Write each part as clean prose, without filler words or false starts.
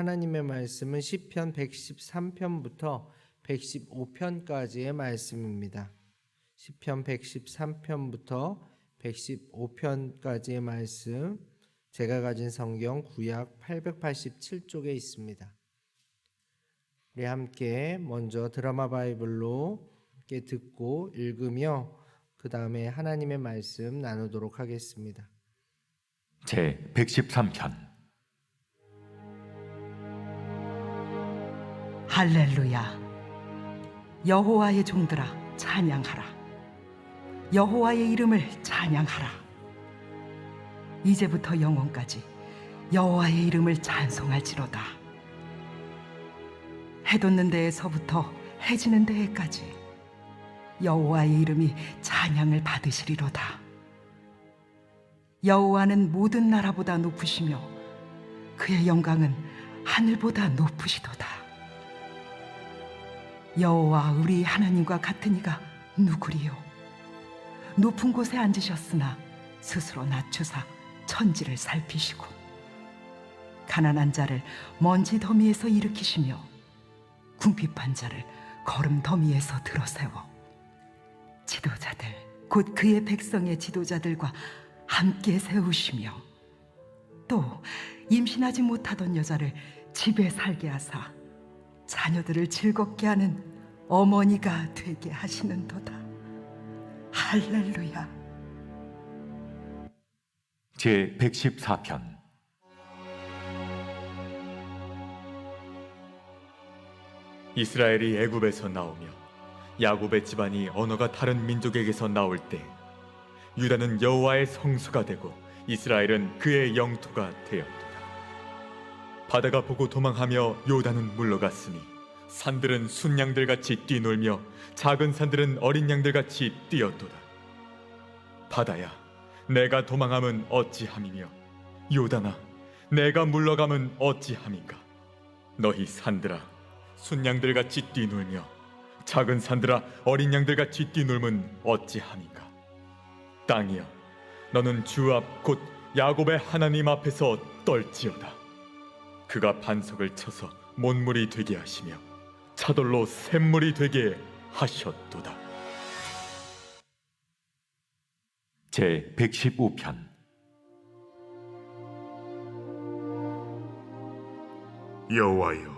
하나님의 말씀은 시편 113편부터 115편까지의 말씀입니다. 시편 113편부터 115편까지의 말씀, 제가 가진 성경 구약 887쪽에 있습니다. 우리 함께 먼저 드라마 바이블로 함께 듣고 읽으며 그 다음에 하나님의 말씀 나누도록 하겠습니다. 제 113편. 할렐루야. 여호와의 종들아 찬양하라. 여호와의 이름을 찬양하라. 이제부터 영원까지 여호와의 이름을 찬송할지로다. 해 돋는 데에서부터 해 지는 데에까지 여호와의 이름이 찬양을 받으시리로다. 여호와는 모든 나라보다 높으시며 그의 영광은 하늘보다 높으시도다. 여호와 우리 하나님과 같은 이가 누구리요? 높은 곳에 앉으셨으나 스스로 낮추사 천지를 살피시고 가난한 자를 먼지 더미에서 일으키시며 궁핍한 자를 거름 더미에서 들어세워 지도자들 곧 그의 백성의 지도자들과 함께 세우시며 또 임신하지 못하던 여자를 집에 살게 하사 자녀들을 즐겁게 하는 어머니가 되게 하시는도다. 할렐루야. 제 114편. 이스라엘이 애굽에서 나오며 야곱의 집안이 언어가 다른 민족에게서 나올 때 유다는 여호와의 성소가 되고 이스라엘은 그의 영토가 되었도다. 바다가 보고 도망하며 요단은 물러갔으니 산들은 순양들같이 뛰놀며 작은 산들은 어린 양들같이 뛰었도다. 바다야, 내가 도망함은 어찌함이며 요단아, 내가 물러감은 어찌함인가. 너희 산들아, 순양들같이 뛰놀며 작은 산들아, 어린 양들같이 뛰놀면 어찌함인가. 땅이여, 너는 주 앞 곧 야곱의 하나님 앞에서 떨지어다. 그가 반석을 쳐서 못물이 되게 하시며 차돌로 샘물이 되게 하셨도다. 제 115편. 여호와여,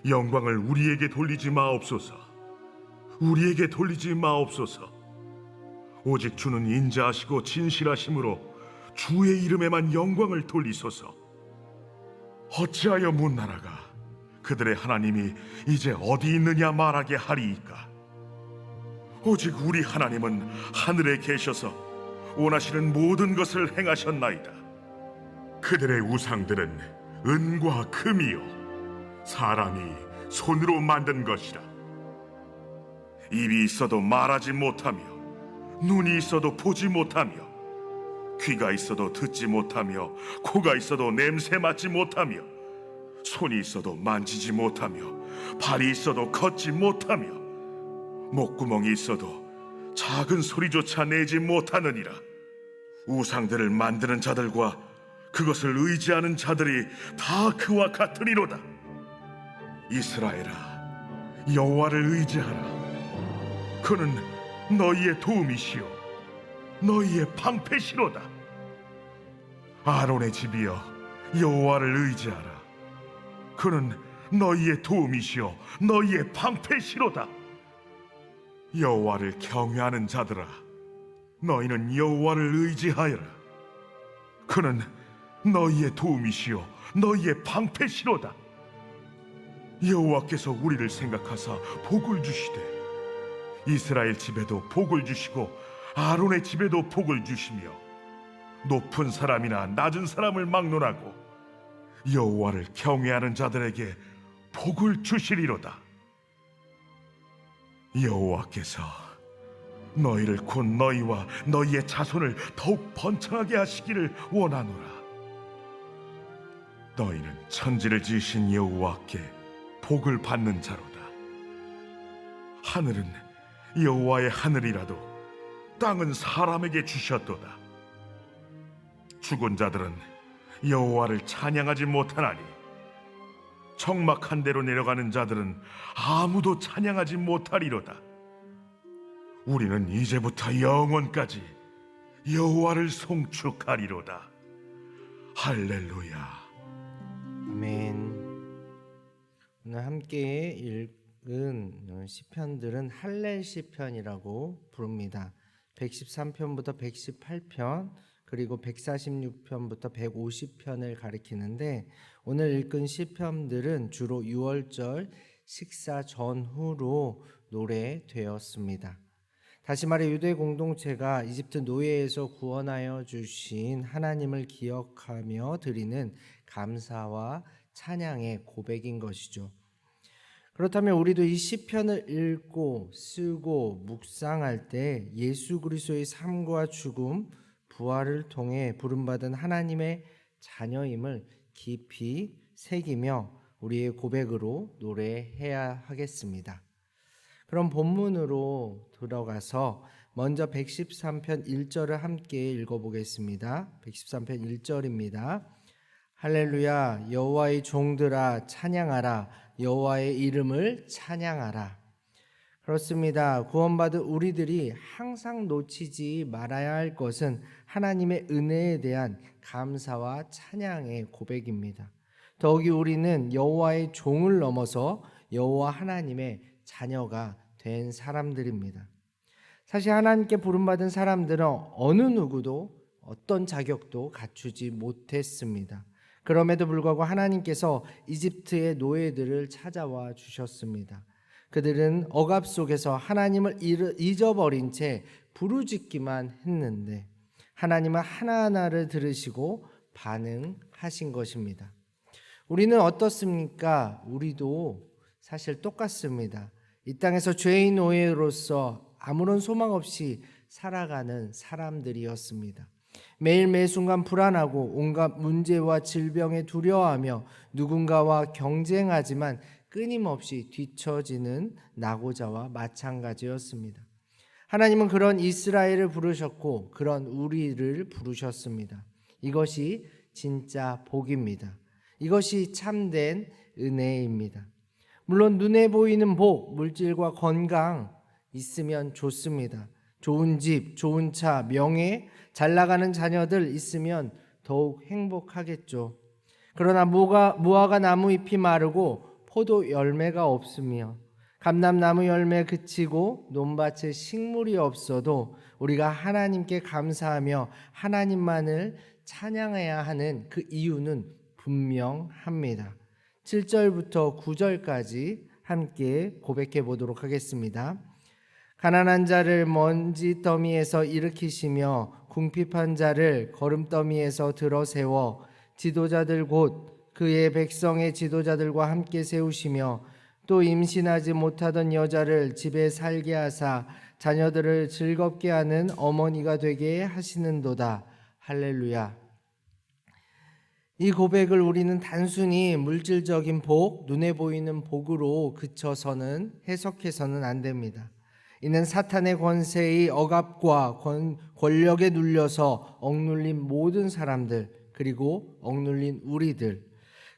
영광을 우리에게 돌리지 마옵소서. 우리에게 돌리지 마옵소서. 오직 주는 인자하시고 진실하심으로 주의 이름에만 영광을 돌리소서. 어찌하여 문나라가 그들의 하나님이 이제 어디 있느냐 말하게 하리이까. 오직 우리 하나님은 하늘에 계셔서 원하시는 모든 것을 행하셨나이다. 그들의 우상들은 은과 금이요 사람이 손으로 만든 것이라. 입이 있어도 말하지 못하며 눈이 있어도 보지 못하며 귀가 있어도 듣지 못하며 코가 있어도 냄새 맡지 못하며 손이 있어도 만지지 못하며 발이 있어도 걷지 못하며 목구멍이 있어도 작은 소리조차 내지 못하느니라. 우상들을 만드는 자들과 그것을 의지하는 자들이 다 그와 같으리로다. 이스라엘아, 여호와를 의지하라. 그는 너희의 도움이시요 너희의 방패시로다. 아론의 집이여, 여호와를 의지하라. 그는 너희의 도움이시요 너희의 방패시로다. 여호와를 경외하는 자들아, 너희는 여호와를 의지하여라. 그는 너희의 도움이시요 너희의 방패시로다. 여호와께서 우리를 생각하사 복을 주시되 이스라엘 집에도 복을 주시고 아론의 집에도 복을 주시며 높은 사람이나 낮은 사람을 막론하고 여호와를 경외하는 자들에게 복을 주시리로다. 여호와께서 너희를 곧 너희와 너희의 자손을 더욱 번창하게 하시기를 원하노라. 너희는 천지를 지으신 여호와께 복을 받는 자로다. 하늘은 여호와의 하늘이라도 땅은 사람에게 주셨도다. 죽은 자들은 여호와를 찬양하지 못하나니 적막한 데로 내려가는 자들은 아무도 찬양하지 못하리로다. 우리는 이제부터 영원까지 여호와를 송축하리로다. 할렐루야. 아멘. 오늘 함께 읽은 시편들은 할렐 시편이라고 부릅니다. 113편부터 118편 그리고 146편부터 150편을 가리키는데 오늘 읽은 시편들은 주로 유월절 식사 전후로 노래되었습니다. 다시 말해 유대 공동체가 이집트 노예에서 구원하여 주신 하나님을 기억하며 드리는 감사와 찬양의 고백인 것이죠. 그렇다면 우리도 이 시편을 읽고 쓰고 묵상할 때 예수 그리스도의 삶과 죽음, 부활을 통해 부름받은 하나님의 자녀임을 깊이 새기며 우리의 고백으로 노래해야 하겠습니다. 그럼 본문으로 들어가서 먼저 113편 1절을 함께 읽어보겠습니다. 113편 1절입니다. 할렐루야, 여호와의 종들아 찬양하라, 여호와의 이름을 찬양하라. 그렇습니다. 구원받은 우리들이 항상 놓치지 말아야 할 것은 하나님의 은혜에 대한 감사와 찬양의 고백입니다. 더욱이 우리는 여호와의 종을 넘어서 여호와 하나님의 자녀가 된 사람들입니다. 사실 하나님께 부름받은 사람들은 어느 누구도 어떤 자격도 갖추지 못했습니다. 그럼에도 불구하고 하나님께서 이집트의 노예들을 찾아와 주셨습니다. 그들은 억압 속에서 하나님을 잊어버린 채 부르짖기만 했는데 하나님은 하나하나를 들으시고 반응하신 것입니다. 우리는 어떻습니까? 우리도 사실 똑같습니다. 이 땅에서 죄인 노예로서 아무런 소망 없이 살아가는 사람들이었습니다. 매일 매순간 불안하고 온갖 문제와 질병에 두려워하며 누군가와 경쟁하지만 끊임없이 뒤처지는 낙오자와 마찬가지였습니다. 하나님은 그런 이스라엘을 부르셨고 그런 우리를 부르셨습니다. 이것이 진짜 복입니다. 이것이 참된 은혜입니다. 물론 눈에 보이는 복, 물질과 건강 있으면 좋습니다. 좋은 집, 좋은 차, 명예, 잘 나가는 자녀들 있으면 더욱 행복하겠죠. 그러나 무화과 나무 잎이 마르고 포도 열매가 없으며 감람나무 열매 그치고 논밭에 식물이 없어도 우리가 하나님께 감사하며 하나님만을 찬양해야 하는 그 이유는 분명합니다. 7절부터 9절까지 함께 고백해 보도록 하겠습니다. 가난한 자를 먼지 더미에서 일으키시며 궁핍한 자를 거름더미에서 들어 세워 지도자들 곧 그의 백성의 지도자들과 함께 세우시며 또 임신하지 못하던 여자를 집에 살게 하사 자녀들을 즐겁게 하는 어머니가 되게 하시는도다. 할렐루야. 이 고백을 우리는 단순히 물질적인 복, 눈에 보이는 복으로 그쳐서는 해석해서는 안 됩니다. 이는 사탄의 권세의 억압과 권력에 눌려서 억눌린 모든 사람들 그리고 억눌린 우리들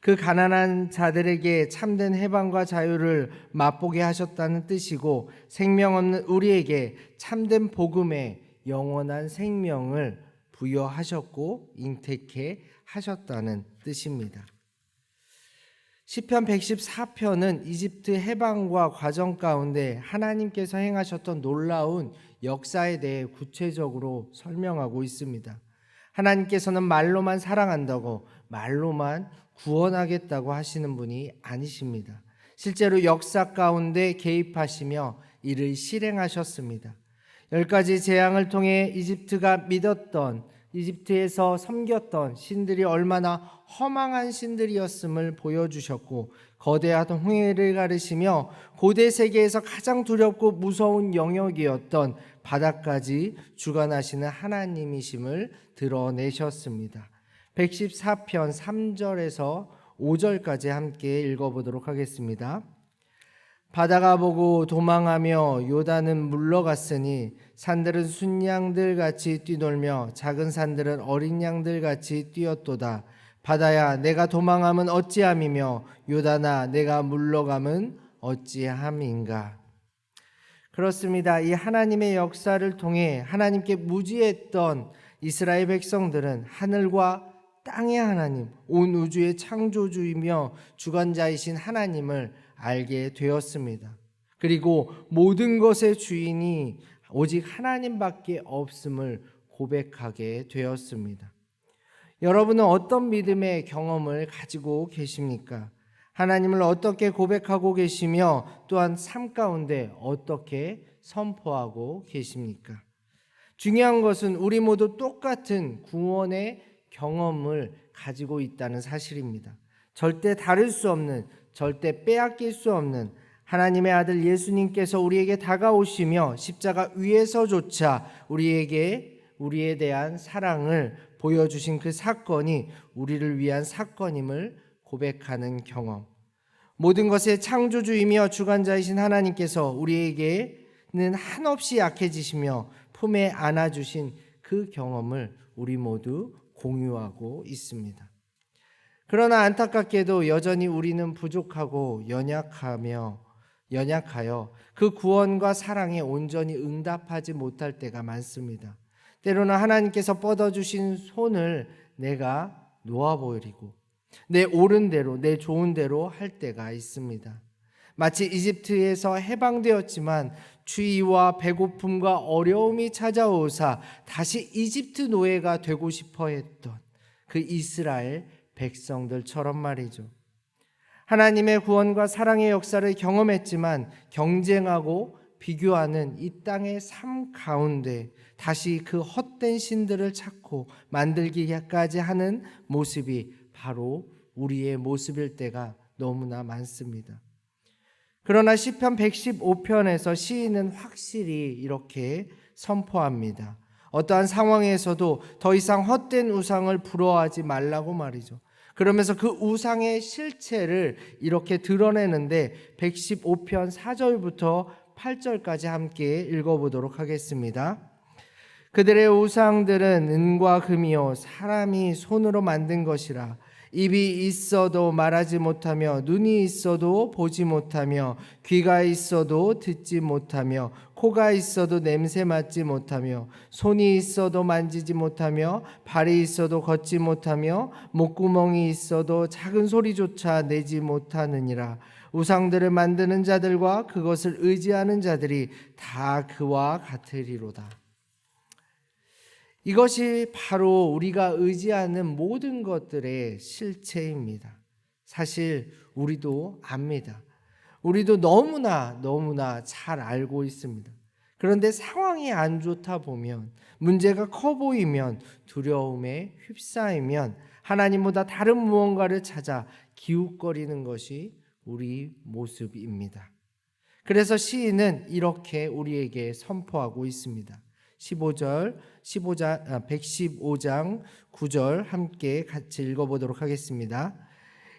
그 가난한 자들에게 참된 해방과 자유를 맛보게 하셨다는 뜻이고 생명 없는 우리에게 참된 복음의 영원한 생명을 부여하셨고 잉태케 하셨다는 뜻입니다. 시편 114편은 이집트 해방과 과정 가운데 하나님께서 행하셨던 놀라운 역사에 대해 구체적으로 설명하고 있습니다. 하나님께서는 말로만 사랑한다고 말로만 구원하겠다고 하시는 분이 아니십니다. 실제로 역사 가운데 개입하시며 이를 실행하셨습니다. 10가지 재앙을 통해 이집트가 믿었던 이집트에서 섬겼던 신들이 얼마나 허망한 신들이었음을 보여주셨고 거대한 홍해를 가르시며 고대 세계에서 가장 두렵고 무서운 영역이었던 바다까지 주관하시는 하나님이심을 드러내셨습니다. 114편 3절에서 5절까지 함께 읽어보도록 하겠습니다. 바다가 보고 도망하며 요단은 물러갔으니 산들은 순양들 같이 뛰놀며 작은 산들은 어린 양들 같이 뛰었도다. 바다야 내가 도망함은 어찌함이며 요단아 내가 물러감은 어찌함인가. 그렇습니다. 이 하나님의 역사를 통해 하나님께 무지했던 이스라엘 백성들은 하늘과 땅의 하나님, 온 우주의 창조주이며 주관자이신 하나님을 알게 되었습니다. 그리고 모든 것의 주인이 오직 하나님밖에 없음을 고백하게 되었습니다. 여러분은 어떤 믿음의 경험을 가지고 계십니까? 하나님을 어떻게 고백하고 계시며 또한 삶 가운데 어떻게 선포하고 계십니까? 중요한 것은 우리 모두 똑같은 구원의 경험을 가지고 있다는 사실입니다. 절대 다를 수 없는, 절대 빼앗길 수 없는 하나님의 아들 예수님께서 우리에게 다가오시며 십자가 위에서조차 우리에 대한 사랑을 보여주신 그 사건이 우리를 위한 사건임을 고백하는 경험. 모든 것의 창조주이며 주관자이신 하나님께서 우리에게는 한없이 약해지시며 품에 안아주신 그 경험을 우리 모두 공유하고 있습니다. 그러나 안타깝게도 여전히 우리는 부족하고 연약하여 그 구원과 사랑에 온전히 응답하지 못할 때가 많습니다. 때로는 하나님께서 뻗어주신 손을 내가 놓아버리고 내 옳은 대로, 내 좋은 대로 할 때가 있습니다. 마치 이집트에서 해방되었지만 추위와 배고픔과 어려움이 찾아오사 다시 이집트 노예가 되고 싶어 했던 그 이스라엘 백성들처럼 말이죠. 하나님의 구원과 사랑의 역사를 경험했지만 경쟁하고 비교하는 이 땅의 삶 가운데 다시 그 헛된 신들을 찾고 만들기까지 하는 모습이 바로 우리의 모습일 때가 너무나 많습니다. 그러나 시편 115편에서 시인은 확실히 이렇게 선포합니다. 어떠한 상황에서도 더 이상 헛된 우상을 부러워하지 말라고 말이죠. 그러면서 그 우상의 실체를 이렇게 드러내는데 115편 4절부터 8절까지 함께 읽어보도록 하겠습니다. 그들의 우상들은 은과 금이요 사람이 손으로 만든 것이라. 입이 있어도 말하지 못하며 눈이 있어도 보지 못하며 귀가 있어도 듣지 못하며 코가 있어도 냄새 맡지 못하며 손이 있어도 만지지 못하며 발이 있어도 걷지 못하며 목구멍이 있어도 작은 소리조차 내지 못하느니라. 우상들을 만드는 자들과 그것을 의지하는 자들이 다 그와 같으리로다. 이것이 바로 우리가 의지하는 모든 것들의 실체입니다. 사실 우리도 압니다. 우리도 너무나 잘 알고 있습니다. 그런데 상황이 안 좋다 보면, 문제가 커 보이면, 두려움에 휩싸이면 하나님보다 다른 무언가를 찾아 기웃거리는 것이 우리 모습입니다. 그래서 시인은 이렇게 우리에게 선포하고 있습니다. 115장 9절 함께 같이 읽어보도록 하겠습니다.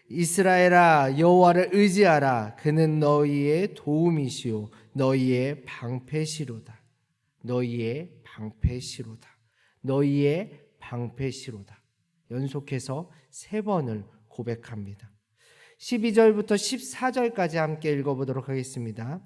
이스라엘아 여호와를 의지하라. 그는 너희의 도움이시오 너희의 방패시로다. 너희의 방패시로다. 너희의 방패시로다. 연속해서 3번을 고백합니다. 12절부터 14절까지 함께 읽어보도록 하겠습니다.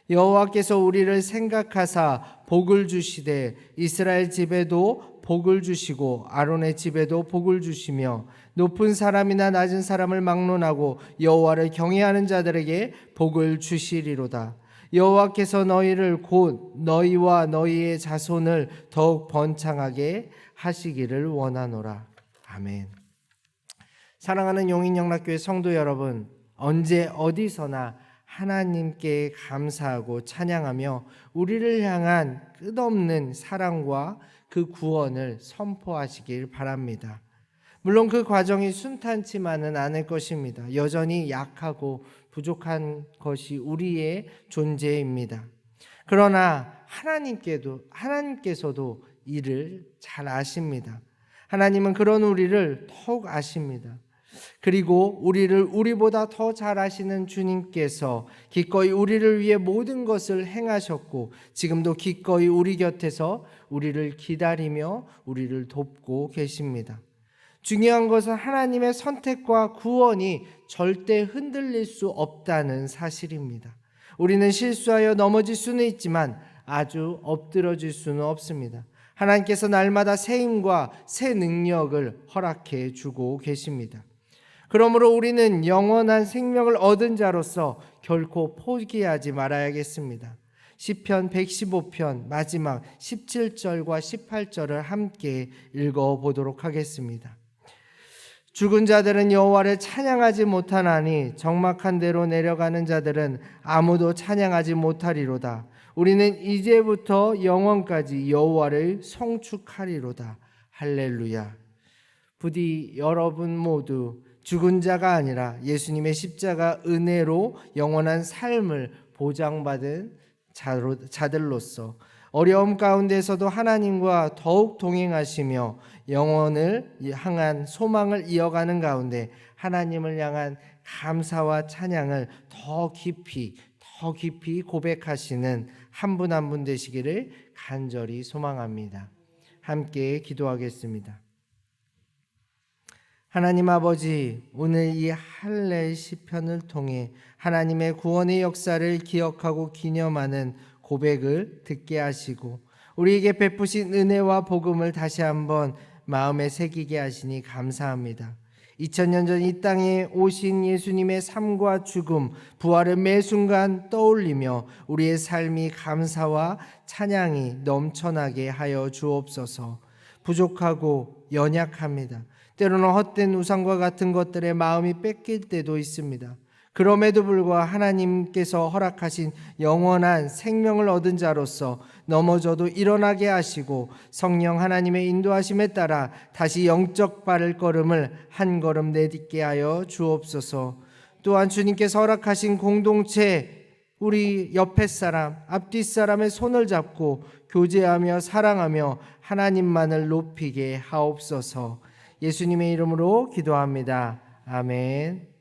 여호와께서 우리를 생각하사 복을 주시되 이스라엘 집에도 복을 주시고 아론의 집에도 복을 주시며 높은 사람이나 낮은 사람을 막론하고 여호와를 경외하는 자들에게 복을 주시리로다. 여호와께서 너희를 곧 너희와 너희의 자손을 더욱 번창하게 하시기를 원하노라. 아멘. 사랑하는 용인영락교회 성도 여러분, 언제 어디서나 하나님께 감사하고 찬양하며 우리를 향한 끝없는 사랑과 그 구원을 선포하시길 바랍니다. 물론 그 과정이 순탄치만은 않을 것입니다. 여전히 약하고 부족한 것이 우리의 존재입니다. 그러나 하나님께서도 이를 잘 아십니다. 하나님은 그런 우리를 더욱 아십니다. 그리고 우리를 우리보다 더 잘 아시는 주님께서 기꺼이 우리를 위해 모든 것을 행하셨고 지금도 기꺼이 우리 곁에서 우리를 기다리며 우리를 돕고 계십니다. 중요한 것은 하나님의 선택과 구원이 절대 흔들릴 수 없다는 사실입니다. 우리는 실수하여 넘어질 수는 있지만 아주 엎드러질 수는 없습니다. 하나님께서 날마다 새 힘과 새 능력을 허락해 주고 계십니다. 그러므로 우리는 영원한 생명을 얻은 자로서 결코 포기하지 말아야겠습니다. 시편 115편 마지막 17절과 18절을 함께 읽어보도록 하겠습니다. 죽은 자들은 여호와를 찬양하지 못하나니 적막한 데로 내려가는 자들은 아무도 찬양하지 못하리로다. 우리는 이제부터 영원까지 여호와를 송축하리로다. 할렐루야. 부디 여러분 모두 죽은 자가 아니라 예수님의 십자가 은혜로 영원한 삶을 보장받은 자들로서 어려움 가운데서도 하나님과 더욱 동행하시며 영원을 향한 소망을 이어가는 가운데 하나님을 향한 감사와 찬양을 더 깊이 고백하시는 한 분 한 분 되시기를 간절히 소망합니다. 함께 기도하겠습니다. 하나님 아버지, 오늘 이 할례 시편을 통해 하나님의 구원의 역사를 기억하고 기념하는 고백을 듣게 하시고 우리에게 베푸신 은혜와 복음을 다시 한번 마음에 새기게 하시니 감사합니다. 2000년 전 이 땅에 오신 예수님의 삶과 죽음, 부활을 매 순간 떠올리며 우리의 삶이 감사와 찬양이 넘쳐나게 하여 주옵소서. 부족하고 연약합니다. 때로는 헛된 우상과 같은 것들에 마음이 뺏길 때도 있습니다. 그럼에도 불구하고 하나님께서 허락하신 영원한 생명을 얻은 자로서 넘어져도 일어나게 하시고 성령 하나님의 인도하심에 따라 다시 영적 발걸음을 한 걸음 내딛게 하여 주옵소서. 또한 주님께서 허락하신 공동체, 우리 옆에 사람, 앞뒤 사람의 손을 잡고 교제하며 사랑하며 하나님만을 높이게 하옵소서. 예수님의 이름으로 기도합니다. 아멘.